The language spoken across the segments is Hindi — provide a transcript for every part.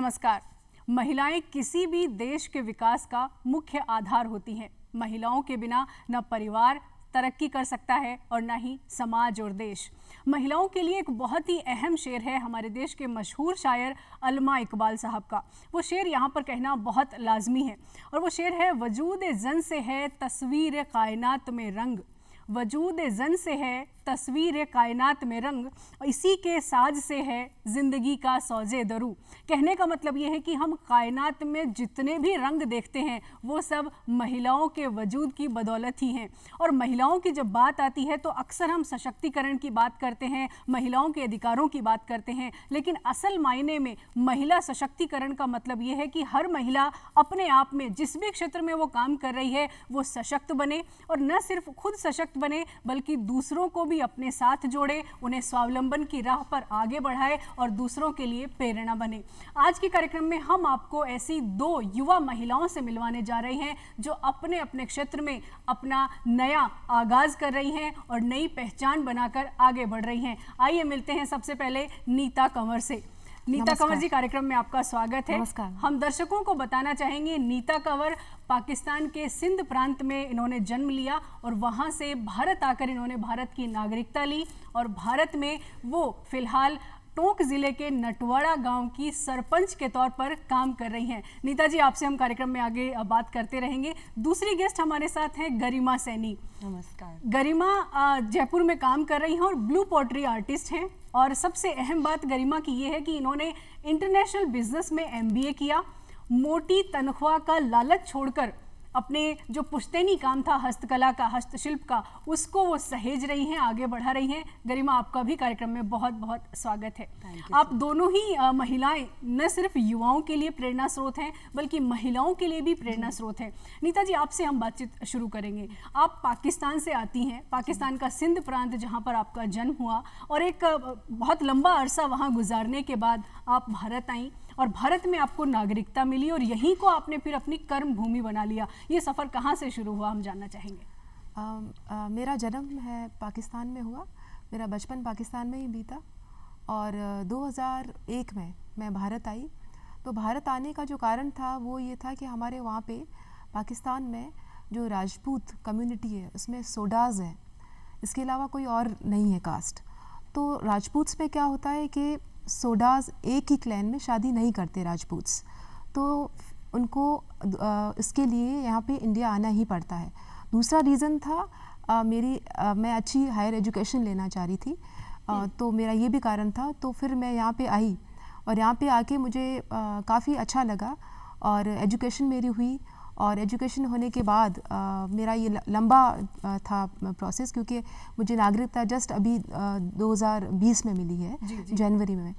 नमस्कार। महिलाएं किसी भी देश के विकास का मुख्य आधार होती हैं। महिलाओं के बिना न परिवार तरक्की कर सकता है और न ही समाज और देश। महिलाओं के लिए एक बहुत ही अहम शेर है हमारे देश के मशहूर शायर अल्लामा इकबाल साहब का। वो शेर यहाँ पर कहना बहुत लाजमी है और वो शेर है, वजूद जन से है तस्वीर कायनात में रंग, वजूद जन से है तस्वीर कायनात में रंग, इसी के साज से है ज़िंदगी का सौजे दरू। कहने का मतलब ये है कि हम कायनात में जितने भी रंग देखते हैं वो सब महिलाओं के वजूद की बदौलत ही हैं। और महिलाओं की जब बात आती है तो अक्सर हम सशक्तिकरण की बात करते हैं, महिलाओं के अधिकारों की बात करते हैं, लेकिन असल मायने में महिला सशक्तिकरण का मतलब ये है कि हर महिला अपने आप में जिस भी क्षेत्र में वो काम कर रही है वो सशक्त बने, और न सिर्फ खुद सशक्त बने बल्कि दूसरों को भी अपने साथ जोड़े, उन्हें स्वावलंबन की राह पर आगे बढ़ाए और दूसरों के लिए प्रेरणा बने। आज के कार्यक्रम में हम आपको ऐसी दो युवा महिलाओं से मिलवाने जा रहे हैं जो अपने अपने क्षेत्र में अपना नया आगाज कर रही हैं और नई पहचान बनाकर आगे बढ़ रही हैं। आइए मिलते हैं सबसे पहले नीता कंवर से। नीता कंवर जी, कार्यक्रम में आपका स्वागत है। नमस्कार। हम दर्शकों को बताना चाहेंगे, नीता कंवर पाकिस्तान के सिंध प्रांत में इन्होंने जन्म लिया और वहां से भारत आकर इन्होंने भारत की नागरिकता ली और भारत में वो फिलहाल टोंक जिले के नटवाड़ा गांव की सरपंच के तौर पर काम कर रही हैं। नीता जी, आपसे हम कार्यक्रम में आगे बात करते रहेंगे। दूसरी गेस्ट हमारे साथ हैं गरिमा सैनी। नमस्कार। गरिमा जयपुर में काम कर रही हैं और ब्लू पॉटरी आर्टिस्ट हैं। और सबसे अहम बात गरिमा की ये है कि इन्होंने इंटरनेशनल बिजनेस में MBA किया। मोटी तनख्वाह का लालच छोड़कर अपने जो पुश्तैनी काम था हस्तकला का, हस्तशिल्प का, उसको वो सहेज रही हैं, आगे बढ़ा रही हैं। गरिमा, आपका भी कार्यक्रम में बहुत बहुत स्वागत है। आप दोनों ही महिलाएं न सिर्फ युवाओं के लिए प्रेरणा स्रोत हैं बल्कि महिलाओं के लिए भी प्रेरणा स्रोत हैं। नीता जी, आपसे हम बातचीत शुरू करेंगे। आप पाकिस्तान से आती हैं, पाकिस्तान का सिंध प्रांत जहाँ पर आपका जन्म हुआ, और एक बहुत लंबा अरसा वहाँ गुजारने के बाद आप भारत आई और भारत में आपको नागरिकता मिली और यहीं को आपने फिर अपनी कर्म भूमि बना लिया। ये सफ़र कहाँ से शुरू हुआ, हम जानना चाहेंगे। मेरा जन्म है पाकिस्तान में हुआ, मेरा बचपन पाकिस्तान में ही बीता और 2001 में मैं भारत आई। तो भारत आने का जो कारण था वो ये था कि हमारे वहाँ पे पाकिस्तान में जो राजपूत कम्युनिटी है उसमें सोडाज है, इसके अलावा कोई और नहीं है कास्ट। तो राजपूत्स में क्या होता है कि सोडाज एक ही क्लैन में शादी नहीं करते राजपूत्स, तो उनको इसके लिए यहाँ पे इंडिया आना ही पड़ता है। दूसरा रीज़न था मैं अच्छी हायर एजुकेशन लेना चाह रही थी, तो मेरा ये भी कारण था। तो फिर मैं यहाँ पे आई और यहाँ पे आके मुझे काफ़ी अच्छा लगा और एजुकेशन मेरी हुई। और एजुकेशन होने के बाद मेरा ये लंबा था प्रोसेस, क्योंकि मुझे नागरिकता जस्ट अभी 2020 में मिली है, जनवरी में।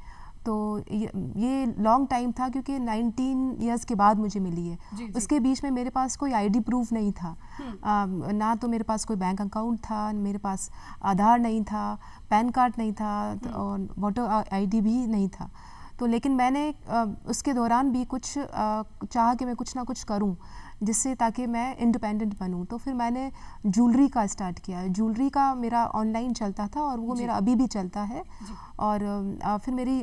तो ये लॉन्ग टाइम था क्योंकि 19 इयर्स के बाद मुझे मिली है। उसके बीच में मेरे पास कोई ID प्रूफ नहीं था, ना तो मेरे पास कोई बैंक अकाउंट था, मेरे पास आधार नहीं था, पैन कार्ड नहीं था और वोटर ID भी नहीं था। तो लेकिन मैंने उसके दौरान भी कुछ चाहा कि मैं कुछ ना कुछ करूं जिससे ताकि मैं इंडिपेंडेंट बनूं। तो फिर मैंने ज्वेलरी का स्टार्ट किया। ज्वेलरी का मेरा ऑनलाइन चलता था और वो मेरा अभी भी चलता है। और फिर मेरी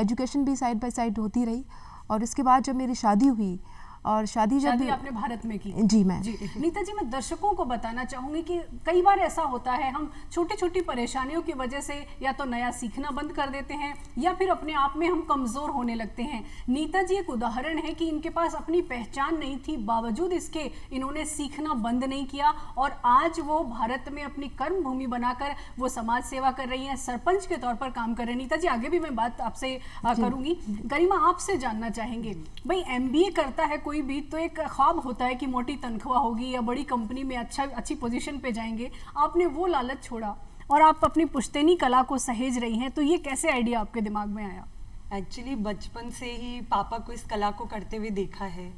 एजुकेशन भी साइड बाय साइड होती रही। और इसके बाद जब मेरी शादी हुई, और शादी आपने भारत में की? जी मैं नीता जी, मैं दर्शकों को बताना चाहूँगी कि कई बार ऐसा होता है हम छोटी छोटी परेशानियों की वजह से या तो नया सीखना बंद कर देते हैं या फिर अपने आप में हम कमज़ोर होने लगते हैं। नीता जी एक उदाहरण है कि इनके पास अपनी पहचान नहीं थी, बावजूद इसके इन्होंने सीखना बंद नहीं किया और आज वो भारत में अपनी कर्म भूमि बनाकर वो समाज सेवा कर रही हैं, सरपंच के तौर पर काम कर रहे हैं। नीता जी, आगे भी मैं बात आपसे करूँगी। गरिमा, आपसे जानना चाहेंगे, भाई MBA करता है कोई भी तो एक ख्वाब होता है कि मोटी तनख्वाह होगी या बड़ी कंपनी में अच्छी पोजीशन पे जाएंगे। आपने वो लालच छोड़ा और आप अपनी पुश्तैनी कला को सहेज रही हैं, तो ये कैसे आइडिया आपके दिमाग में आया? एक्चुअली बचपन से ही पापा को इस कला को करते हुए देखा है,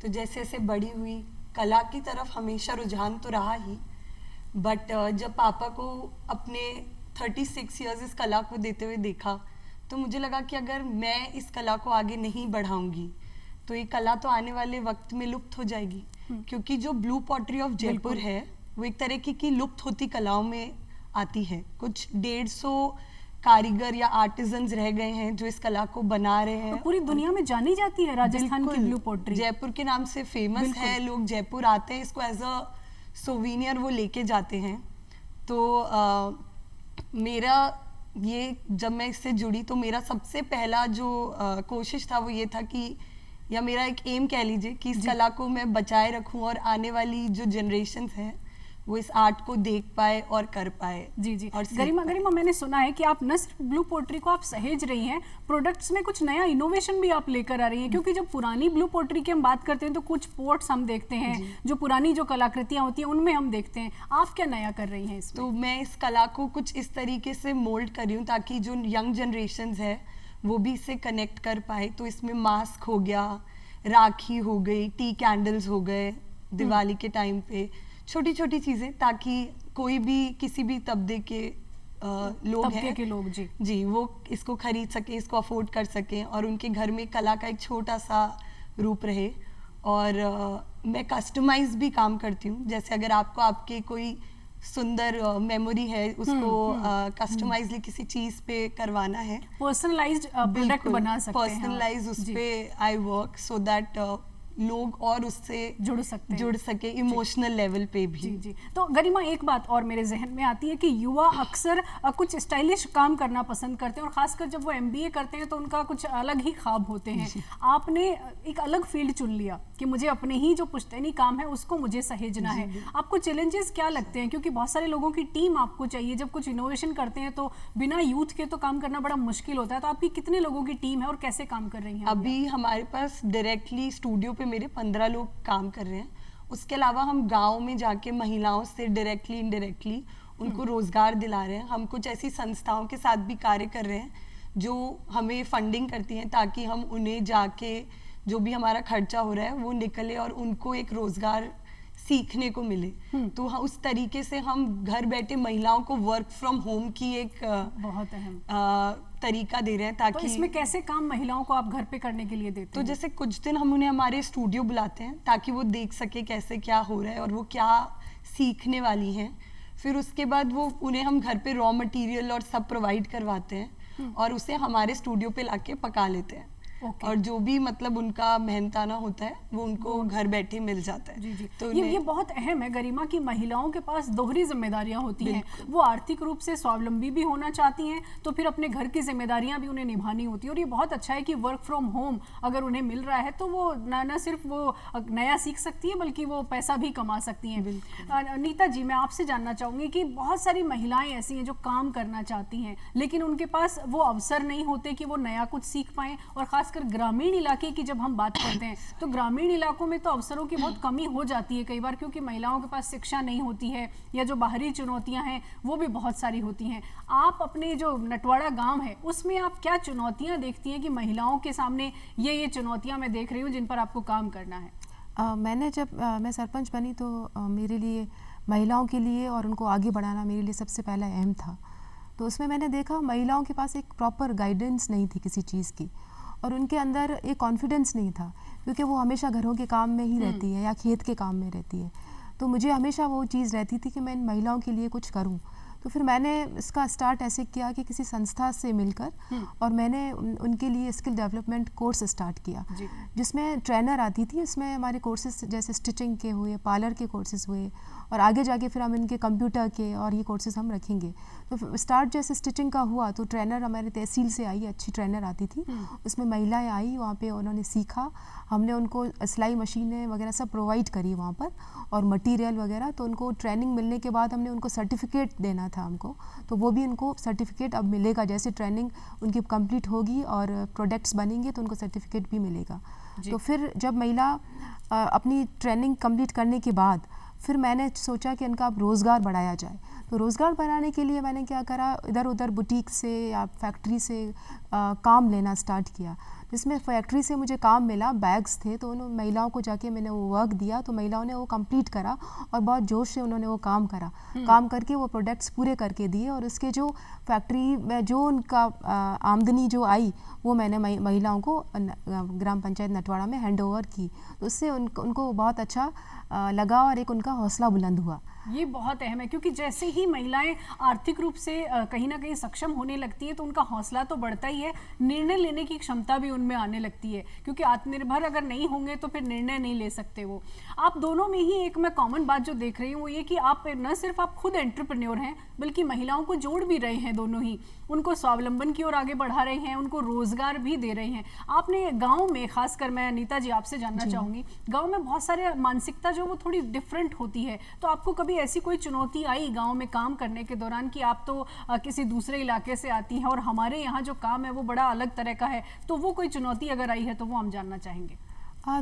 तो जैसे जैसे बड़ी हुई कला की तरफ हमेशा रुझान तो रहा ही। बट जब पापा को अपने 36 इयर्स इस कला को देते हुए देखा तो मुझे लगा कि अगर मैं इस कला को आगे नहीं बढ़ाऊंगी तो ये कला तो आने वाले वक्त में लुप्त हो जाएगी। क्योंकि जो ब्लू पॉटरी ऑफ जयपुर है वो एक तरह की लुप्त होती कलाओं में आती है। कुछ 150 कारीगर या आर्टिजन्स रह गए हैं जो इस कला को बना रहे हैं। तो पूरी दुनिया में जानी जाती है राजस्थान की ब्लू पोट्री, जयपुर के नाम से फेमस है, लोग जयपुर आते हैं, इसको एज अ सोवीनियर वो लेके जाते हैं। तो मेरा ये जब मैं इससे जुड़ी तो मेरा सबसे पहला जो कोशिश था वो ये था कि, या मेरा एक एम कह लीजिए, कि इस कला को मैं बचाए रखूं और आने वाली जो जनरेशन्स हैं वो इस आर्ट को देख पाए और कर पाए। जी जी। और गरिमा मैंने सुना है कि आप न सिर्फ ब्लू पोट्री को आप सहेज रही हैं, प्रोडक्ट्स में कुछ नया इनोवेशन भी आप लेकर आ रही हैं, क्योंकि जब पुरानी ब्लू पोट्री की हम बात करते हैं तो कुछ पोट्स हम देखते हैं, जो पुरानी जो कलाकृतियां होती हैं उनमें हम देखते हैं, आप क्या नया कर रही हैं इसमें? तो मैं इस कला को कुछ इस तरीके से मोल्ड कर रही हूँ ताकि जो यंग जनरेशन्स है वो भी इससे कनेक्ट कर पाए। तो इसमें मास्क हो गया, राखी हो गई, टी कैंडल्स हो गए दिवाली के टाइम पे, छोटी छोटी चीजें, ताकि कोई भी किसी भी तबके के लोग हैं के लोग जी वो इसको खरीद सके, इसको अफोर्ड कर सकें और उनके घर में कला का एक छोटा सा रूप रहे। और मैं कस्टमाइज भी काम करती हूँ, जैसे अगर आपको आपके कोई सुंदर मेमोरी है उसको कस्टमाइजली किसी चीज पे करवाना है, पर्सनलाइज्ड प्रोडक्ट बना सकते हैं, पर्सनलाइज उस पे आई वर्क सो दैट लोग और उससे जुड़ सके इमोशनल लेवल पे भी। जी जी। तो गरिमा एक बात और मेरे जहन में आती है कि युवा अक्सर कुछ स्टाइलिश काम करना पसंद करते हैं, और खासकर जब वो MBA करते हैं तो उनका कुछ अलग ही ख्वाब होते हैं। आपने एक अलग फील्ड चुन लिया कि मुझे अपने ही जो पुश्तैनी काम है उसको मुझे सहेजना है। आपको चैलेंजेस क्या लगते हैं, क्योंकि बहुत सारे लोगों की टीम आपको चाहिए, जब कुछ इनोवेशन करते हैं तो बिना यूथ के तो काम करना बड़ा मुश्किल होता है। तो आपकी कितने लोगों की टीम है और कैसे काम कर रही हैं? अभी हमारे पास डायरेक्टली स्टूडियो पे मेरे 15 लोग काम कर रहे हैं। उसके अलावा हम गांव में जाके महिलाओं से डायरेक्टली इनडायरेक्टली उनको रोजगार दिला रहे हैं। हम कुछ ऐसी संस्थाओं के साथ भी कार्य कर रहे हैं जो हमें फंडिंग करती हैं ताकि हम उन्हें जाके जो भी हमारा खर्चा हो रहा है वो निकले और उनको एक रोजगार सीखने को मिले। तो उस तरीके से हम घर बैठे महिलाओं को वर्क फ्रॉम होम की एक बहुत अहम तरीका दे रहे हैं। ताकि तो इसमें कैसे काम महिलाओं को आप घर पे करने के लिए देते हैं? तो जैसे कुछ दिन हम उन्हें हमारे स्टूडियो बुलाते हैं ताकि वो देख सके कैसे क्या हो रहा है और वो क्या सीखने वाली हैं। फिर उसके बाद वो उन्हें हम घर पे रॉ मटेरियल और सब प्रोवाइड करवाते हैं और उसे हमारे स्टूडियो पे लाके पका लेते हैं। और जो भी मतलब उनका मेहनताना होता है वो उनको घर बैठे मिल जाता है। जी जी। तो ये बहुत अहम है गरिमा कि महिलाओं के पास दोहरी जिम्मेदारियां होती हैं। वो आर्थिक रूप से स्वावलंबी भी होना चाहती हैं, तो फिर अपने घर की जिम्मेदारियां भी उन्हें निभानी होती है। और ये बहुत अच्छा है कि वर्क फ्रॉम होम अगर उन्हें मिल रहा है तो वो न सिर्फ वो नया सीख सकती है बल्कि वो पैसा भी कमा सकती हैं। नीता जी, मैं आपसे जानना चाहूँगी कि बहुत सारी महिलाएं ऐसी हैं जो काम करना चाहती हैं लेकिन उनके पास वो अवसर नहीं होते कि वो नया कुछ सीख पाएँ। और खासकर ग्रामीण इलाके की जब हम बात करते हैं तो ग्रामीण इलाकों में तो अवसरों की बहुत कमी हो जाती है कई बार, क्योंकि महिलाओं के पास शिक्षा नहीं होती है या जो बाहरी चुनौतियां हैं वो भी बहुत सारी होती हैं। आप अपने जो नटवाड़ा गांव है उसमें आप क्या चुनौतियां देखती हैं कि महिलाओं के सामने ये चुनौतियां मैं देख रही हूँ जिन पर आपको काम करना है? मैंने जब मैं सरपंच बनी तो मेरे लिए महिलाओं के लिए और उनको आगे बढ़ाना मेरे लिए सबसे पहला अहम था। तो उसमें मैंने देखा महिलाओं के पास एक प्रॉपर गाइडेंस नहीं थी किसी चीज़ की, और उनके अंदर एक कॉन्फिडेंस नहीं था क्योंकि वो हमेशा घरों के काम में ही रहती है या खेत के काम में रहती है। तो मुझे हमेशा वो चीज़ रहती थी कि मैं इन महिलाओं के लिए कुछ करूं। तो फिर मैंने इसका स्टार्ट ऐसे किया कि किसी संस्था से मिलकर और मैंने उनके लिए स्किल डेवलपमेंट कोर्स स्टार्ट किया जिसमें ट्रेनर आती थी। इसमें हमारे कोर्सेज जैसे स्टिचिंग के हुए, पार्लर के कोर्सेज हुए और आगे जाके फिर हम इनके कंप्यूटर के और ये कोर्सेज हम रखेंगे। तो स्टार्ट जैसे स्टिचिंग का हुआ तो ट्रेनर हमारे तहसील से आई, अच्छी ट्रेनर आती थी। उसमें महिलाएं आई, वहाँ पे उन्होंने सीखा, हमने उनको सिलाई मशीनें वगैरह सब प्रोवाइड करी वहाँ पर और मटेरियल वगैरह। तो उनको ट्रेनिंग मिलने के बाद हमने उनको सर्टिफिकेट देना था हमको, तो वो भी उनको सर्टिफिकेट अब मिलेगा। जैसे ट्रेनिंग उनकी कंप्लीट होगी और प्रोडक्ट्स बनेंगे तो उनको सर्टिफिकेट भी मिलेगा। तो फिर जब महिला अपनी ट्रेनिंग कंप्लीट करने के बाद फिर मैंने सोचा कि इनका अब रोज़गार बढ़ाया जाए। तो रोज़गार बढ़ाने के लिए मैंने क्या करा, इधर उधर बुटीक से या फैक्ट्री से काम लेना स्टार्ट किया। जिसमें फैक्ट्री से मुझे काम मिला, बैग्स थे, तो उन महिलाओं को जाके मैंने वो वर्क दिया तो महिलाओं ने वो कंप्लीट करा और बहुत जोश से उन्होंने वो काम करा। काम करके वो प्रोडक्ट्स पूरे करके दिए और उसके जो फैक्ट्री में जो उनका आमदनी जो आई वो मैंने महिलाओं को ग्राम पंचायत नटवाड़ा में हैंड ओवर की। तो उससे उनको बहुत अच्छा लगा और एक उनका हौसला बुलंद हुआ। ये बहुत अहम है, क्योंकि जैसे ही महिलाएं आर्थिक रूप से कहीं ना कहीं सक्षम होने लगती है तो उनका हौसला तो बढ़ता ही है, निर्णय लेने की क्षमता भी उनमें आने लगती है, क्योंकि आत्मनिर्भर अगर नहीं होंगे तो फिर निर्णय नहीं ले सकते वो। आप दोनों में ही एक मैं कॉमन बात जो देख रही हूँ वो ये कि आप न सिर्फ आप खुद एंटरप्रेन्योर हैं बल्कि महिलाओं को जोड़ भी रहे हैं, दोनों ही उनको स्वावलंबन की ओर आगे बढ़ा रहे हैं, उनको रोजगार भी दे रहे हैं। आपने गाँव में, खासकर मैं अनीता जी आपसे जानना चाहूँगी, गाँव में बहुत सारे मानसिकता जो वो थोड़ी डिफरेंट होती है, तो आपको कभी ऐसी कोई चुनौती आई गांव में काम करने के दौरान कि आप तो किसी दूसरे इलाके से आती हैं और हमारे यहाँ जो काम है वो बड़ा अलग तरह का है, तो वो कोई चुनौती अगर आई है तो वो हम जानना चाहेंगे।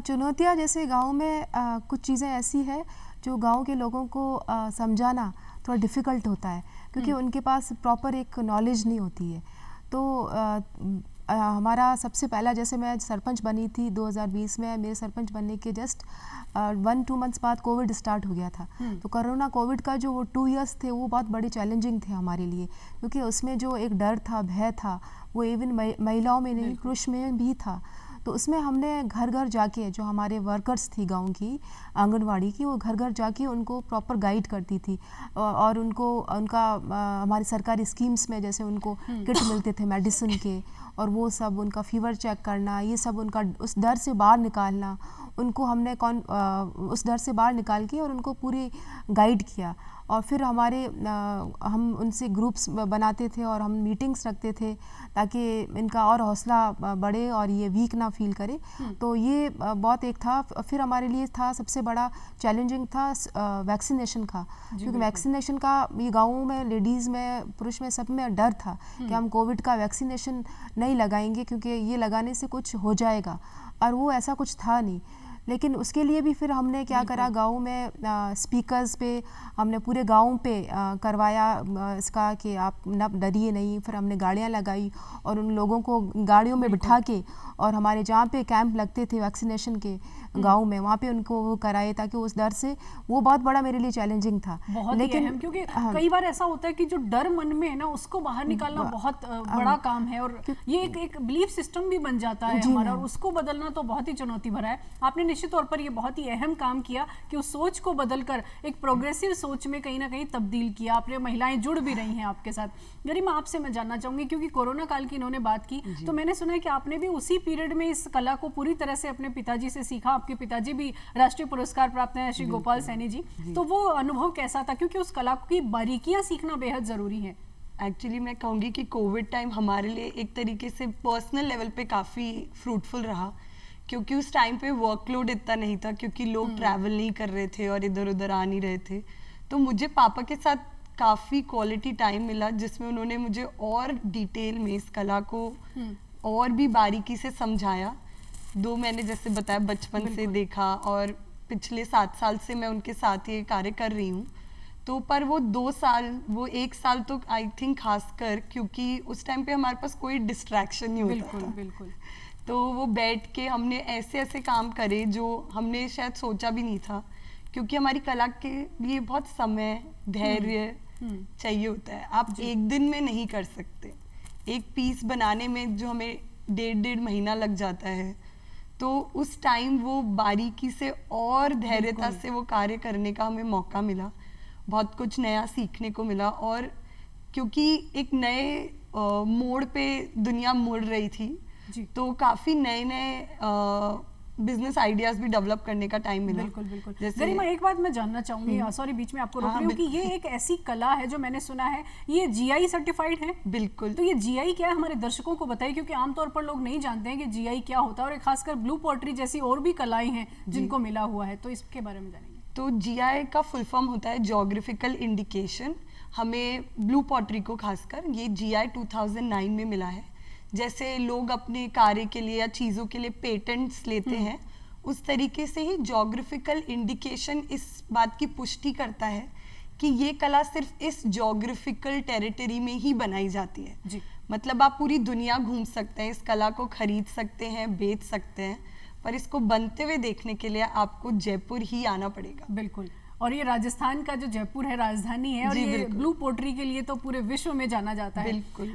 चुनौतियाँ जैसे गांव में कुछ चीज़ें ऐसी है जो गांव के लोगों को समझाना थोड़ा डिफ़िकल्ट होता है, क्योंकि उनके पास प्रॉपर एक नॉलेज नहीं होती है। तो हमारा सबसे पहला, जैसे मैं सरपंच बनी थी 2020 में, मेरे सरपंच बनने के जस्ट 1-2 मंथ्स बाद कोविड स्टार्ट हो गया था। तो कोरोना कोविड का जो वो 2 इयर्स थे वो बहुत बड़ी चैलेंजिंग थे हमारे लिए, क्योंकि उसमें जो एक डर था, भय था, वो इवन महिलाओं में नहीं, पुरुष में भी था। तो उसमें हमने घर घर जाके, जो हमारे वर्कर्स थी गांव की आंगनवाड़ी की, वो घर घर जाके उनको प्रॉपर गाइड करती थी और उनको उनका हमारी सरकारी स्कीम्स में जैसे उनको किट मिलते थे मेडिसिन के, और वो सब उनका फीवर चेक करना, ये सब उनका उस डर से बाहर निकालना, उनको हमने उस डर से बाहर निकाल के और उनको पूरी गाइड किया। और फिर हम उनसे ग्रुप्स बनाते थे और हम मीटिंग्स रखते थे ताकि इनका और हौसला बढ़े और ये वीक ना फील करे। तो ये बहुत एक था। फिर हमारे लिए था सबसे बड़ा चैलेंजिंग था वैक्सीनेशन का, क्योंकि वैक्सीनेशन का ये गाँवों में लेडीज़ में, पुरुष में, सब में डर था कि हम कोविड का वैक्सीनेशन नहीं लगाएंगे क्योंकि ये लगाने से कुछ हो जाएगा, और वो ऐसा कुछ था नहीं। लेकिन उसके लिए भी फिर हमने क्या करा, गाँव में स्पीकर्स पे हमने पूरे गाँव पे करवाया इसका कि आप न डरिए नहीं। फिर हमने गाड़ियाँ लगाई और उन लोगों को गाड़ियों में बिठा के, और हमारे जहाँ पे कैंप लगते थे वैक्सीनेशन के गाँव में, वहाँ पे उनको वो कराए, ताकि उस डर से, वो बहुत बड़ा मेरे लिए चैलेंजिंग था। लेकिन क्योंकि कई बार ऐसा होता है कि जो डर मन में है ना, उसको बाहर निकालना बहुत बड़ा काम है, और ये एक बिलीफ सिस्टम भी बन जाता है हमारा, और उसको बदलना तो बहुत ही चुनौती भरा है। आपने निश्चित तौर पर ये बहुत ही अहम काम किया कि उस सोच को बदलकर एक प्रोग्रेसिव सोच में कहीं ना कहीं तब्दील किया आपने। महिलाएं जुड़ भी रही हैं आपके साथ। गरिमा, आपसे मैं जानना चाहूंगी, क्योंकि कोरोना काल की इन्होंने बात की, तो मैंने सुना है कि आपने भी उसी पीरियड में इस कला को पूरी तरह से अपने पिताजी से सीखा। आपके पिताजी भी राष्ट्रीय पुरस्कार प्राप्त हैं, श्री गोपाल सैनी जी। तो वो अनुभव कैसा था, क्योंकि उस कला की बारीकियां सीखना बेहद जरूरी है। एक्चुअली मैं कहूँगी कि कोविड टाइम हमारे लिए एक तरीके से पर्सनल लेवल पे काफ़ी फ्रूटफुल रहा, क्योंकि उस टाइम पे वर्कलोड इतना नहीं था, क्योंकि लोग ट्रैवल नहीं कर रहे थे और इधर उधर आ नहीं रहे थे। तो मुझे पापा के साथ काफ़ी क्वालिटी टाइम मिला, जिसमें उन्होंने मुझे और डिटेल में इस कला को और भी बारीकी से समझाया। दो मैंने जैसे बताया बचपन से देखा, और पिछले 7 साल से मैं उनके साथ ये कार्य कर रही हूँ। तो पर वो 2 साल, वो 1 साल तो आई थिंक खासकर, क्योंकि उस टाइम पे हमारे पास कोई डिस्ट्रैक्शन नहीं होता था। बिल्कुल। तो वो बैठ के हमने ऐसे ऐसे काम करे जो हमने शायद सोचा भी नहीं था, क्योंकि हमारी कला के लिए बहुत समय, धैर्य चाहिए होता है। आप एक दिन में नहीं कर सकते। एक पीस बनाने में जो हमें 1.5 महीना लग जाता है, तो उस टाइम वो बारीकी से और धैर्यता से वो कार्य करने का हमें मौका मिला। बहुत कुछ नया सीखने को मिला, और क्योंकि एक नए मोड़ पे दुनिया मुड़ रही थी, तो काफी नए नए बिजनेस आइडियाज भी डेवलप करने का टाइम मिला। बिल्कुल। गरिमा, एक बात मैं जानना चाहूंगी, सॉरी बीच में आपको रोक रही हूँ, कि ये एक ऐसी कला है जो मैंने सुना है ये जीआई सर्टिफाइड है। बिल्कुल। तो ये जीआई क्या है, हमारे दर्शकों को बताइए, क्योंकि आमतौर पर लोग नहीं जानते हैं कि जीआई क्या होता है, और खासकर ब्लू पॉटरी जैसी और भी कलाएं हैं जिनको मिला हुआ है, तो इसके बारे में जानेंगे। तो जीआई का फुल फॉर्म होता है ज्योग्राफिकल इंडिकेशन। हमें ब्लू पॉटरी को खासकर ये जीआई 2009 में मिला है। जैसे लोग अपने कार्य के लिए या चीज़ों के लिए पेटेंट्स लेते हैं, उस तरीके से ही ज्योग्राफिकल इंडिकेशन इस बात की पुष्टि करता है कि ये कला सिर्फ इस ज्योग्राफिकल टेरिटरी में ही बनाई जाती है जी। मतलब आप पूरी दुनिया घूम सकते हैं, इस कला को खरीद सकते हैं, बेच सकते हैं, पर इसको बनते हुए देखने के लिए आपको जयपुर ही आना पड़ेगा। बिल्कुल। और ये राजस्थान का जो जयपुर है राजधानी है, और जी, ये बिल्कुल। ब्लू पोट्री के लिए तो पूरे विश्व में जाना जाता है। बिल्कुल।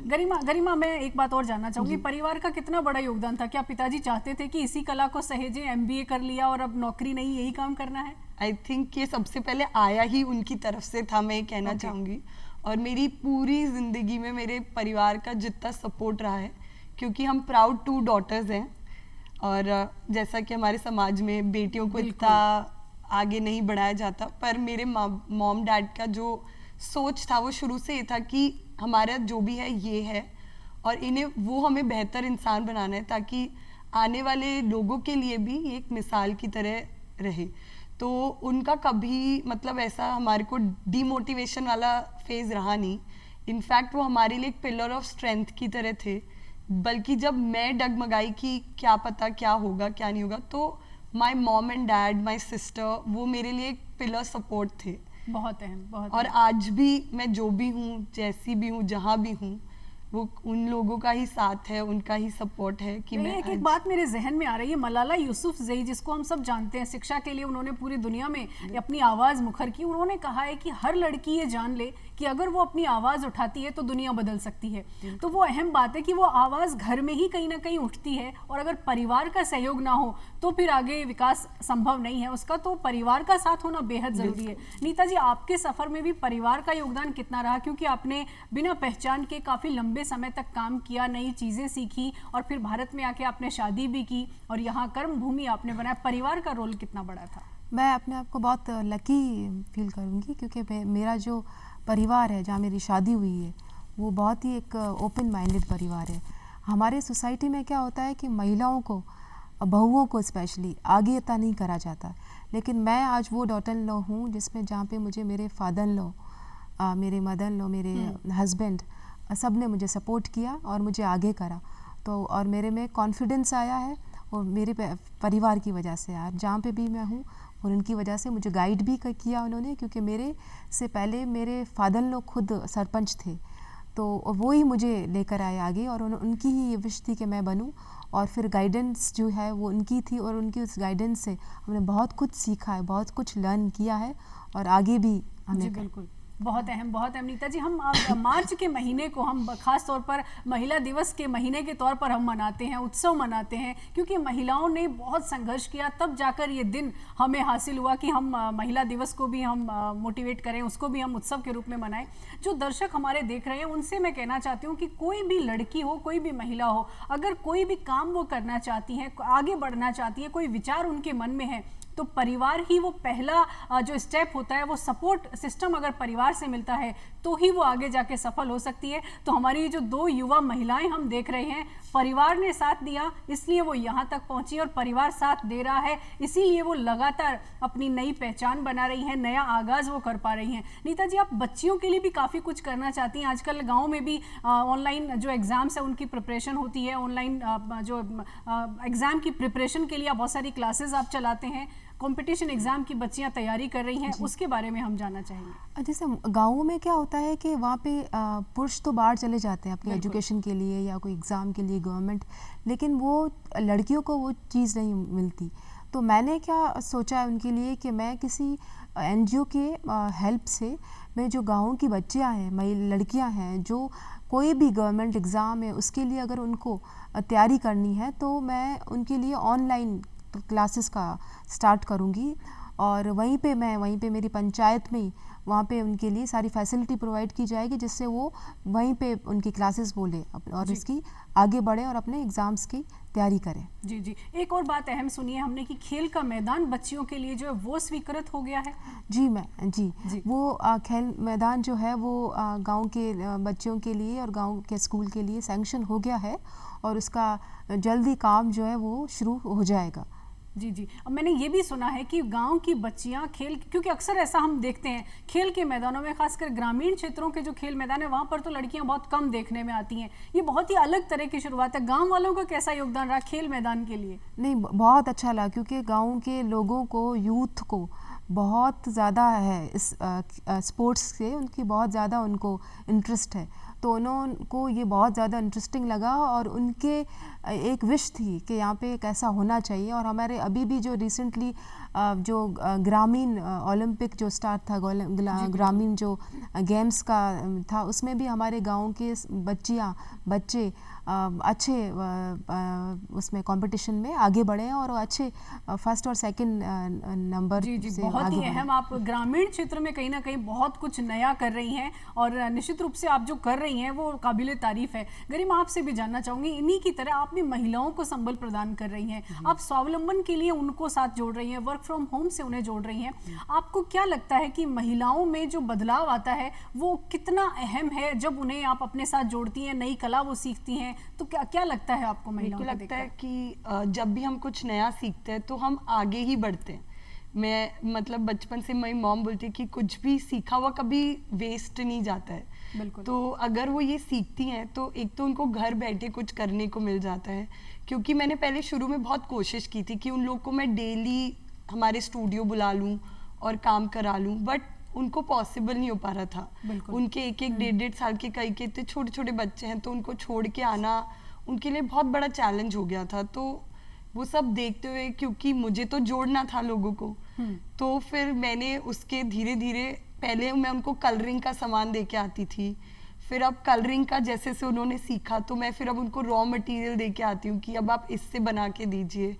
गरिमा, मैं एक बात और जानना चाहूंगी, परिवार का कितना बड़ा योगदान था? क्या पिताजी चाहते थे कि इसी कला को सहेजें, एमबीए कर लिया और अब नौकरी नहीं, यही काम करना है? आई थिंक ये सबसे पहले आया ही उनकी तरफ से था, मैं ये कहना चाहूँगी। और मेरी पूरी ज़िंदगी में मेरे परिवार का जितना सपोर्ट रहा है, क्योंकि हम प्राउड 2 डॉटर्स हैं, और जैसा कि हमारे समाज में बेटियों को इतना आगे नहीं बढ़ाया जाता, पर मेरे मॉम डैड का जो सोच था वो शुरू से ये था कि हमारा जो भी है ये है, और इन्हें वो हमें बेहतर इंसान बनाना है, ताकि आने वाले लोगों के लिए भी ये एक मिसाल की तरह रहे। तो उनका कभी मतलब ऐसा हमारे को डीमोटिवेशन वाला फेज रहा नहीं। इनफैक्ट वो हमारे लिए एक पिलर ऑफ स्ट्रेंथ की तरह थे, बल्कि जब मैं डगमगाई कि क्या पता क्या होगा क्या नहीं होगा, तो my mom and dad, my sister, वो मेरे लिए एक पिलर सपोर्ट थे। बहुत अहम, बहुत और अहम। आज भी मैं जो भी हूँ, जैसी भी हूँ, जहाँ भी हूँ, वो उन लोगों का ही साथ है, उनका ही सपोर्ट है कि मैं एक बात मेरे जहन में आ रही है, मलाला यूसुफजई जिसको हम सब जानते हैं, शिक्षा के लिए उन्होंने पूरी दुनिया में अपनी आवाज़ मुखर की। उन्होंने कहा है कि हर लड़की ये जान ले कि अगर वो अपनी आवाज़ उठाती है तो दुनिया बदल सकती है। तो वो अहम बात है कि वो आवाज़ घर में ही कहीं ना कहीं उठती है, और अगर परिवार का सहयोग ना हो तो फिर आगे विकास संभव नहीं है उसका। तो परिवार का साथ होना बेहद ज़रूरी है। नीता जी, आपके सफ़र में भी परिवार का योगदान कितना रहा? क्योंकि आपने बिना पहचान के काफ़ी लंबे समय तक काम किया, नई चीज़ें सीखी, और फिर भारत में आके आपने शादी भी की और यहाँ कर्म भूमि आपने बनाया। परिवार का रोल कितना बड़ा था? मैं अपने आप को बहुत लकी फील करूँगी, क्योंकि मेरा जो परिवार है, जहाँ मेरी शादी हुई है, वो बहुत ही एक ओपन माइंडेड परिवार है। हमारे सोसाइटी में क्या होता है कि महिलाओं को, बहुओं को स्पेशली आगे इतना नहीं करा जाता, लेकिन मैं आज वो डॉटर इन लॉ हूँ जिसमें जहाँ पे मुझे मेरे फादर इन लॉ, मेरे मदर इन लॉ, मेरे हस्बैंड, सब ने मुझे सपोर्ट किया और मुझे आगे करा। तो और मेरे में कॉन्फिडेंस आया है, और मेरे परिवार की वजह से यार जहाँ पे भी मैं हूँ, और उनकी वजह से मुझे गाइड भी किया उन्होंने, क्योंकि मेरे से पहले मेरे फादर लोग खुद सरपंच थे, तो वो ही मुझे लेकर आए आगे, और उनकी ही ये विश थी कि मैं बनूं। और फिर गाइडेंस जो है वो उनकी थी, और उनकी उस गाइडेंस से हमने बहुत कुछ सीखा है, बहुत कुछ लर्न किया है, और आगे भी हमें। बिल्कुल, बहुत अहम, बहुत अहम। नीता जी, हम मार्च के महीने को हम खास तौर पर महिला दिवस के महीने के तौर पर हम मनाते हैं, उत्सव मनाते हैं, क्योंकि महिलाओं ने बहुत संघर्ष किया, तब जाकर ये दिन हमें हासिल हुआ कि हम महिला दिवस को भी हम मोटिवेट करें, उसको भी हम उत्सव के रूप में मनाएं। जो दर्शक हमारे देख रहे हैं उनसे मैं कहना चाहती हूँ कि कोई भी लड़की हो, कोई भी महिला हो, अगर कोई भी काम वो करना चाहती हैं, आगे बढ़ना चाहती है, कोई विचार उनके मन में है, तो परिवार ही वो पहला जो स्टेप होता है, वो सपोर्ट सिस्टम अगर परिवार से मिलता है तो ही वो आगे जाके सफल हो सकती है। तो हमारी जो 2 युवा महिलाएं हम देख रहे हैं, परिवार ने साथ दिया इसलिए वो यहाँ तक पहुँची, और परिवार साथ दे रहा है इसीलिए वो लगातार अपनी नई पहचान बना रही हैं, नया आगाज़ वो कर पा रही हैं। नीता जी, आप बच्चियों के लिए भी काफ़ी कुछ करना चाहती हैं। आजकल गाँव में भी ऑनलाइन जो एग्ज़ाम्स है उनकी प्रिपरेशन होती है, ऑनलाइन जो एग्ज़ाम की प्रिपरेशन के लिए बहुत सारी क्लासेस आप चलाते हैं, कंपटीशन एग्जाम की बच्चियां तैयारी कर रही हैं, उसके बारे में हम जानना चाहेंगे। जैसे गाँवों में क्या होता है कि वहाँ पे पुरुष तो बाहर चले जाते हैं अपने एजुकेशन के लिए या कोई एग्ज़ाम के लिए गवर्नमेंट, लेकिन वो लड़कियों को वो चीज़ नहीं मिलती। तो मैंने क्या सोचा है उनके लिए कि मैं किसी NGO के हेल्प से, मैं जो गाँव की बच्चियाँ हैं, लड़कियाँ हैं, जो कोई भी गवर्नमेंट एग्ज़ाम है उसके लिए अगर उनको तैयारी करनी है, तो मैं उनके लिए ऑनलाइन क्लासेस का स्टार्ट करूँगी, और वहीं पे मेरी पंचायत में वहाँ पे उनके लिए सारी फैसिलिटी प्रोवाइड की जाएगी, जिससे वो वहीं पे उनकी क्लासेस बोले और इसकी आगे बढ़े और अपने एग्ज़ाम्स की तैयारी करें। जी जी, एक और बात अहम सुनिए हमने कि खेल का मैदान बच्चियों के लिए जो है वो स्वीकृत हो गया है। जी। वो खेल मैदान जो है वो गांव के बच्चों के लिए और गांव के स्कूल के लिए सैंक्शन हो गया है, और उसका जल्दी काम जो है वो शुरू हो जाएगा। जी, अब मैंने ये भी सुना है कि गांव की बच्चियां खेल, क्योंकि अक्सर ऐसा हम देखते हैं खेल के मैदानों में, खासकर ग्रामीण क्षेत्रों के जो खेल मैदान है वहां पर तो लड़कियां बहुत कम देखने में आती हैं। ये बहुत ही अलग तरह की शुरुआत है। गांव वालों का कैसा योगदान रहा खेल मैदान के लिए? नहीं, बहुत अच्छा लगा, क्योंकि गाँव के लोगों को, यूथ को बहुत ज़्यादा है इस स्पोर्ट्स से, उनकी बहुत ज़्यादा उनको इंटरेस्ट है। तो उनको ये बहुत ज़्यादा इंटरेस्टिंग लगा और उनके एक विश थी कि यहाँ पे एक ऐसा होना चाहिए। और हमारे अभी भी जो रिसेंटली जो ग्रामीण ओलंपिक जो स्टार्ट था, ग्रामीण जो गेम्स का था, उसमें भी हमारे गांव के बच्चे अच्छे उसमें कंपटीशन में आगे बढ़े हैं और अच्छे फर्स्ट और सेकंड नंबर से बहुत आगे ही बढ़े। अहम, आप ग्रामीण क्षेत्र में कहीं ना कहीं बहुत कुछ नया कर रही हैं और निश्चित रूप से आप जो कर रही हैं वो काबिले तारीफ है। गरिमा, आपसे भी जानना चाहूंगी, इन्हीं की तरह आप भी महिलाओं को संबल प्रदान कर रही हैं, आप स्वावलंबन के लिए उनको साथ जोड़ रही हैं, वर्क फ्रॉम होम से उन्हें जोड़ रही हैं। आपको क्या लगता है कि महिलाओं में जो बदलाव आता है वो कितना अहम है जब उन्हें आप अपने साथ जोड़ती हैं, नई कला वो सीखती हैं, तो क्या क्या लगता है आपको महिलाओं को लगता है कि जब भी हम कुछ नया सीखते हैं तो हम आगे ही बढ़ते हैं। मैं मतलब बचपन से मेरी मॉम बोलती है कि कुछ भी सीखा हुआ कभी वेस्ट नहीं जाता है। बिल्कुल। तो अगर वो ये सीखती हैं तो एक तो उनको घर बैठे कुछ करने को मिल जाता है, क्योंकि मैंने पहले शुरू में बहुत कोशिश की थी कि उन लोग को मैं डेली हमारे स्टूडियो बुला लूं और काम करा लूं, बट उनको पॉसिबल नहीं हो पा रहा था। उनके एक डेढ़ साल के कई के इतने छोटे छोटे बच्चे हैं, तो उनको छोड़ के आना उनके लिए बहुत बड़ा चैलेंज हो गया था। तो वो सब देखते हुए, क्योंकि मुझे तो जोड़ना था लोगों को, तो फिर मैंने उसके धीरे धीरे, पहले मैं उनको कलरिंग का सामान दे के आती थी, फिर अब कलरिंग का जैसे से उन्होंने सीखा तो मैं फिर अब उनको रॉ मटेरियल दे के आती हूँ कि अब आप इससे बना के दीजिए।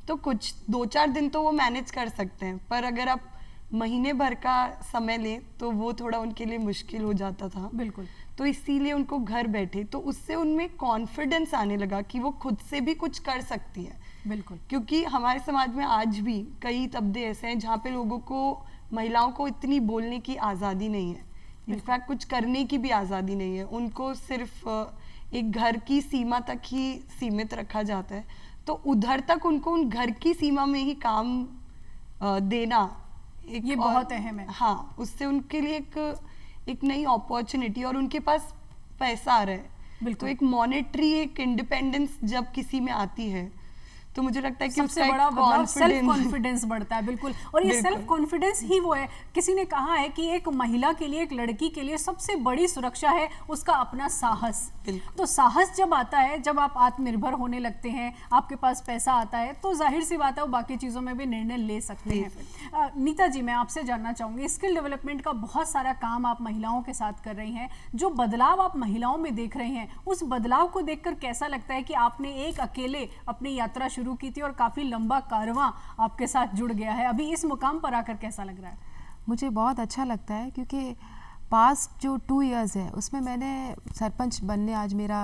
तो कुछ 2-4 दिन तो वो मैनेज कर सकते हैं, पर अगर आप महीने भर का समय लें तो वो थोड़ा उनके लिए मुश्किल हो जाता था। बिल्कुल। तो इसीलिए उनको घर बैठे, तो उससे उनमें कॉन्फिडेंस आने लगा कि वो खुद से भी कुछ कर सकती है। बिल्कुल। क्योंकि हमारे समाज में आज भी कई तबके ऐसे हैं जहाँ पे लोगों को, महिलाओं को इतनी बोलने की आज़ादी नहीं है, इनफैक्ट कुछ करने की भी आज़ादी नहीं है। उनको सिर्फ एक घर की सीमा तक ही सीमित रखा जाता है। तो उधर तक उनको उन घर की सीमा में ही काम देना ये बहुत अहम है। हाँ, उससे उनके लिए एक नई अपॉर्चुनिटी, और उनके पास पैसा आ रहा है। तो एक मॉनेटरी, एक इंडिपेंडेंस जब किसी में आती है तो मुझे लगता है कि सबसे बड़ा बदलाव सेल्फ कॉन्फिडेंस बढ़ता है। बिल्कुल। और ये सेल्फ कॉन्फिडेंस ही वो है, किसी ने कहा है कि एक महिला के लिए, एक लड़की के लिए सबसे बड़ी सुरक्षा है उसका अपना साहस। तो साहस जब आता है, जब आप आत्मनिर्भर होने लगते हैं, आपके पास पैसा आता है, तो जाहिर सी बात है वो बाकी चीज़ों में भी निर्णय ले सकते हैं। नीता जी, मैं आपसे जानना चाहूँगी, स्किल डेवलपमेंट का बहुत सारा काम आप महिलाओं के साथ कर रही हैं, जो बदलाव आप महिलाओं में देख रहे हैं, उस बदलाव को देखकर कैसा लगता है कि आपने एक अकेले अपनी यात्रा शुरू की थी और काफी लंबा कारवां आपके साथ जुड़ गया है, अभी इस मुकाम पर आकर कैसा लग रहा है? मुझे बहुत अच्छा लगता है, क्योंकि पास्ट जो 2 इयर्स है उसमें मैंने सरपंच बनने, आज मेरा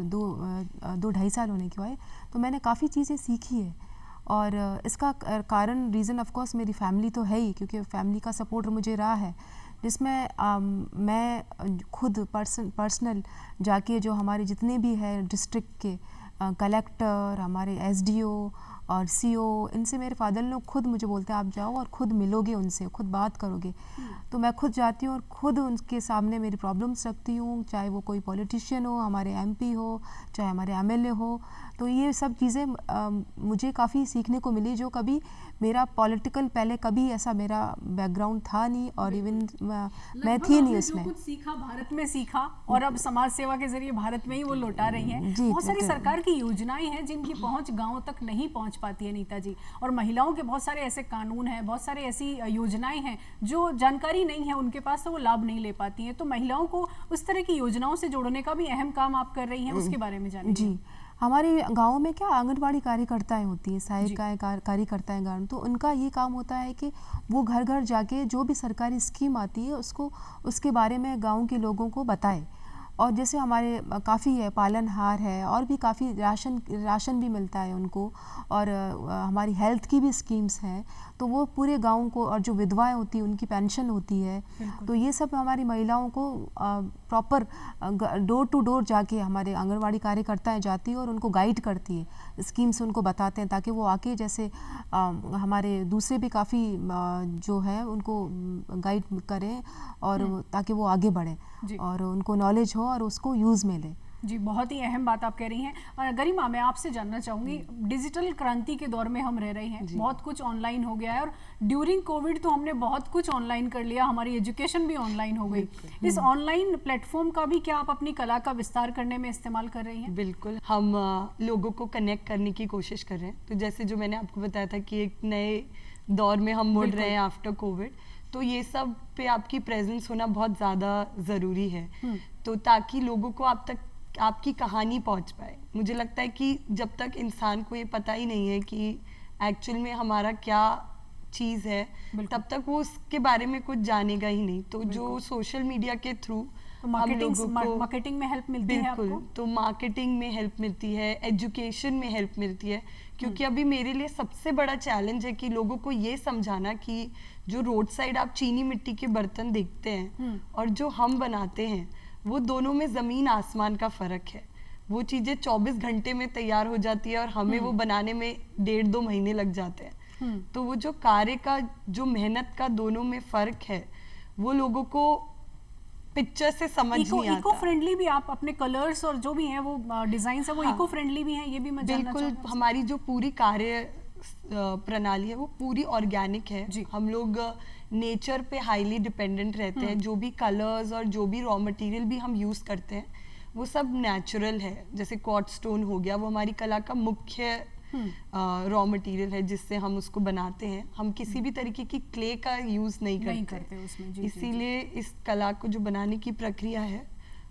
2-2.5 साल होने के हुए, तो मैंने काफ़ी चीज़ें सीखी है। और इसका कारण, रीज़न ऑफ कोर्स मेरी फैमिली तो है ही, क्योंकि फैमिली का सपोर्ट मुझे रहा है, जिसमें मैं खुद पर्सनल जाके जो हमारे जितने भी है डिस्ट्रिक्ट के कलेक्टर, हमारे एसडीओ और सीओ, इनसे मेरे फादर लोग खुद मुझे बोलते हैं आप जाओ और खुद मिलोगे उनसे, खुद बात करोगे। तो मैं खुद जाती हूँ और खुद उनके सामने मेरी प्रॉब्लम्स रखती हूँ, चाहे वो कोई पॉलिटिशियन हो, हमारे एमपी हो, चाहे हमारे एमएलए हो। तो ये सब चीज़ें मुझे काफ़ी सीखने को मिली, जो कभी मेरा पॉलिटिकल पहले कभी ऐसा मेरा बैकग्राउंड था नहीं, और इवन मैं थी नहीं उसमें। कुछ सीखा भारत में सीखा और अब समाज सेवा के जरिए भारत में ही वो लौटा रही हैं। बहुत सारी सरकार की योजनाएं हैं जिनकी पहुंच गांव तक नहीं पहुंच पाती है नीता जी, और महिलाओं के बहुत सारे ऐसे कानून हैं, बहुत सारे ऐसी योजनाएं हैं जो जानकारी नहीं है उनके पास, तो वो लाभ नहीं ले पाती हैं। तो महिलाओं को उस तरह की योजनाओं से जोड़ने का भी अहम काम आप कर रही हैं, उसके बारे में जानिए। जी, हमारे गांव में क्या आंगनबाड़ी कार्यकर्ताएं होती हैं, सहायिकाएं कार्यकर्ताएं गांव, तो उनका ये काम होता है कि वो घर घर जाके जो भी सरकारी स्कीम आती है उसको, उसके बारे में गांव के लोगों को बताए। और जैसे हमारे काफ़ी है, पालनहार है, और भी काफ़ी राशन भी मिलता है उनको, और हमारी हेल्थ की भी स्कीम्स हैं, तो वो पूरे गांव को, और जो विधवाएं होती हैं उनकी पेंशन होती है, तो ये सब हमारी महिलाओं को प्रॉपर डोर टू डोर जाके हमारे आंगनवाड़ी कार्यकर्ताएं जाती है और उनको गाइड करती है, स्कीम्स उनको बताते हैं, ताकि वो आके जैसे हमारे दूसरे भी काफ़ी जो है उनको गाइड करें, और ताकि वो आगे बढ़ें और उनको नॉलेज हो और उसको यूज़ में लें। जी, बहुत ही अहम बात आप कह रही हैं। और गरिमा, मैं आपसे जानना चाहूँगी, डिजिटल क्रांति के दौर में हम रह रहे हैं, बहुत कुछ ऑनलाइन हो गया है और ड्यूरिंग कोविड तो हमने बहुत कुछ ऑनलाइन कर लिया, हमारी एजुकेशन भी ऑनलाइन हो गई। इस ऑनलाइन प्लेटफॉर्म का भी क्या आप अपनी कला का विस्तार करने में इस्तेमाल कर रही हैं? बिल्कुल, हम लोगों को कनेक्ट करने की कोशिश कर रहे हैं। तो जैसे जो मैंने आपको बताया था कि एक नए दौर में हम मुड़ रहे हैं आफ्टर कोविड, तो ये सब पे आपकी प्रेजेंस होना बहुत ज़्यादा ज़रूरी है, तो ताकि लोगों को आप तक आपकी कहानी पहुंच पाए। मुझे लगता है कि जब तक इंसान को ये पता ही नहीं है कि एक्चुअल में हमारा क्या चीज़ है, तब तक वो उसके बारे में कुछ जानेगा ही नहीं। तो जो सोशल मीडिया के थ्रू मार्केटिंग में हेल्प मिलती है आपको? तो मार्केटिंग में हेल्प मिलती है, एजुकेशन में हेल्प मिलती है, क्योंकि अभी मेरे लिए सबसे बड़ा चैलेंज है कि लोगों को ये समझाना कि जो रोड साइड आप चीनी मिट्टी के बर्तन देखते हैं और जो हम बनाते हैं, वो दोनों में ज़मीन आसमान का फ़र्क है। वो चीज़ें 24 घंटे में तैयार हो जाती है और हमें वो बनाने में 1.5-2 महीने लग जाते हैं। तो वो जो कार्य का, जो मेहनत का दोनों में फ़र्क है, वो लोगों को पिक्चर से समझ नहीं आता। इको फ्रेंडली भी आप अपने कलर्स और जो भी हैं वो डिजाइन है वो इको फ्रेंडली भी हैं, ये भी मैं जानना चाहूँगी। बिल्कुल, हमारी जो पूरी कार्य प्रणाली है वो पूरी ऑर्गेनिक है। हम लोग नेचर पे हाईली डिपेंडेंट रहते हैं। जो भी कलर्स और जो भी रॉ मटेरियल भी हम यूज करते हैं वो सब नेचुरल है। जैसे क्वार्ट्ज स्टोन हो गया, वो हमारी कला का मुख्य रॉ मटेरियल है जिससे हम उसको बनाते हैं। हम किसी भी तरीके की क्ले का यूज नहीं करते उसमें। इसीलिए इस कला को जो बनाने की प्रक्रिया है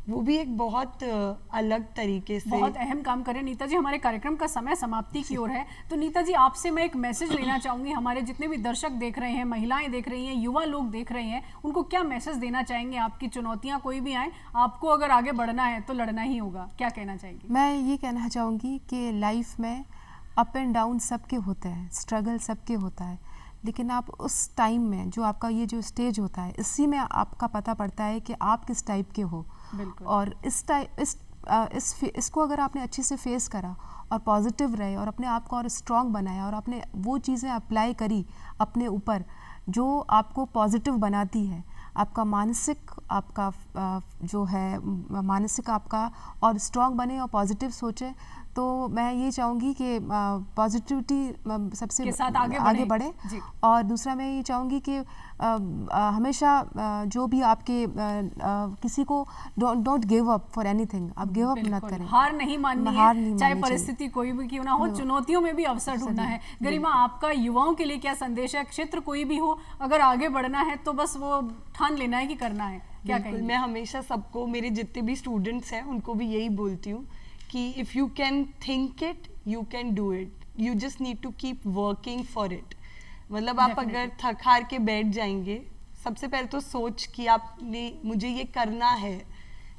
वो भी एक बहुत अलग तरीके से बहुत अहम काम करें। नीता जी, हमारे कार्यक्रम का समय समाप्ति की ओर है, तो नीता जी आपसे मैं एक मैसेज लेना चाहूँगी। हमारे जितने भी दर्शक देख रहे हैं, महिलाएं देख रही हैं, युवा लोग देख रहे हैं, उनको क्या मैसेज देना चाहेंगे? आपकी चुनौतियाँ कोई भी आए, आपको अगर आगे बढ़ना है तो लड़ना ही होगा, क्या कहना चाहेंगी? मैं ये कहना चाहूँगी कि लाइफ में अप एंड डाउन सबके होते हैं, स्ट्रगल सबके होता है, लेकिन आप उस टाइम में जो आपका ये जो स्टेज होता है, इसी में आपका पता पड़ता है कि आप किस टाइप के हो। और इसको अगर आपने अच्छे से फेस करा और पॉजिटिव रहे और अपने आप को और स्ट्रॉन्ग बनाया और आपने वो चीज़ें अप्लाई करी अपने ऊपर जो आपको पॉजिटिव बनाती है, आपका मानसिक, आपका जो है मानसिक आपका और स्ट्रॉन्ग बने और पॉजिटिव सोचे, तो मैं ये चाहूँगी कि पॉजिटिविटी सबसे के साथ आगे बढ़े। और दूसरा मैं ये चाहूँगी कि हमेशा जो भी आपके किसी को don't give up for anything, आप गिव अप मत करें, हार नहीं माननी है, चाहे परिस्थिति कोई भी क्यों ना हो, चुनौतियों में भी अवसर ढूंढना है। गरिमा, आपका युवाओं के लिए क्या संदेश है? क्षेत्र कोई भी हो, अगर आगे बढ़ना है तो बस वो ठान लेना है कि करना है, क्या कहेंगे? मैं हमेशा सबको, मेरे जितने भी स्टूडेंट्स हैं उनको भी यही बोलती हूँ कि if you can think it you can do it, you just need to keep working for it. मतलब आप अगर थक हार के बैठ जाएंगे, सबसे पहले तो सोच कि आपने मुझे ये करना है,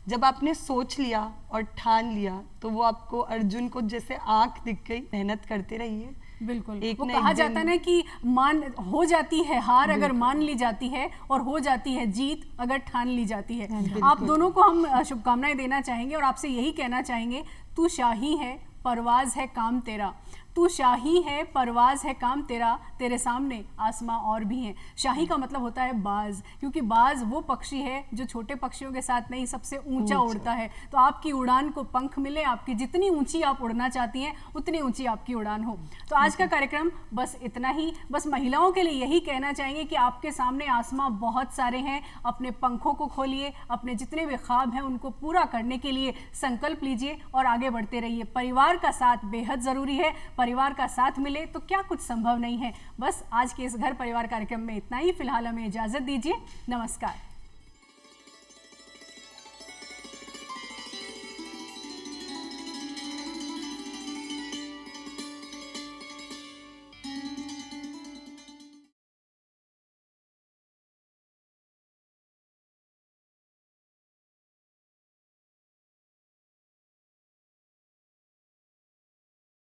जब आपने सोच लिया और ठान लिया तो वो आपको अर्जुन को जैसे आंख दिख गई, मेहनत करते रहिए। बिल्कुल, वो कहा जाता है ना कि मान हो जाती है हार अगर मान ली जाती है और हो जाती है जीत अगर ठान ली जाती है। आप दोनों को हम शुभकामनाएं देना चाहेंगे और आपसे यही कहना चाहेंगे, तू शाही है परवाज है काम तेरा, तू शाही है परवाज है काम तेरा, तेरे सामने आसमां और भी हैं। शाही का मतलब होता है बाज, क्योंकि बाज वो पक्षी है जो छोटे पक्षियों के साथ नहीं सबसे ऊंचा उड़ता है। तो आपकी उड़ान को पंख मिले, आपकी जितनी ऊंची आप उड़ना चाहती हैं उतनी ऊंची आपकी उड़ान हो। तो आज का कार्यक्रम बस इतना ही। बस महिलाओं के लिए यही कहना चाहेंगे कि आपके सामने आसमां बहुत सारे हैं, अपने पंखों को खोलिए, अपने जितने भी ख्वाब हैं उनको पूरा करने के लिए संकल्प लीजिए और आगे बढ़ते रहिए। परिवार का साथ बेहद ज़रूरी है, परिवार का साथ मिले तो क्या कुछ संभव नहीं है। बस आज के इस घर परिवार कार्यक्रम में इतना ही। फिलहाल हमें इजाज़त दीजिए, नमस्कार।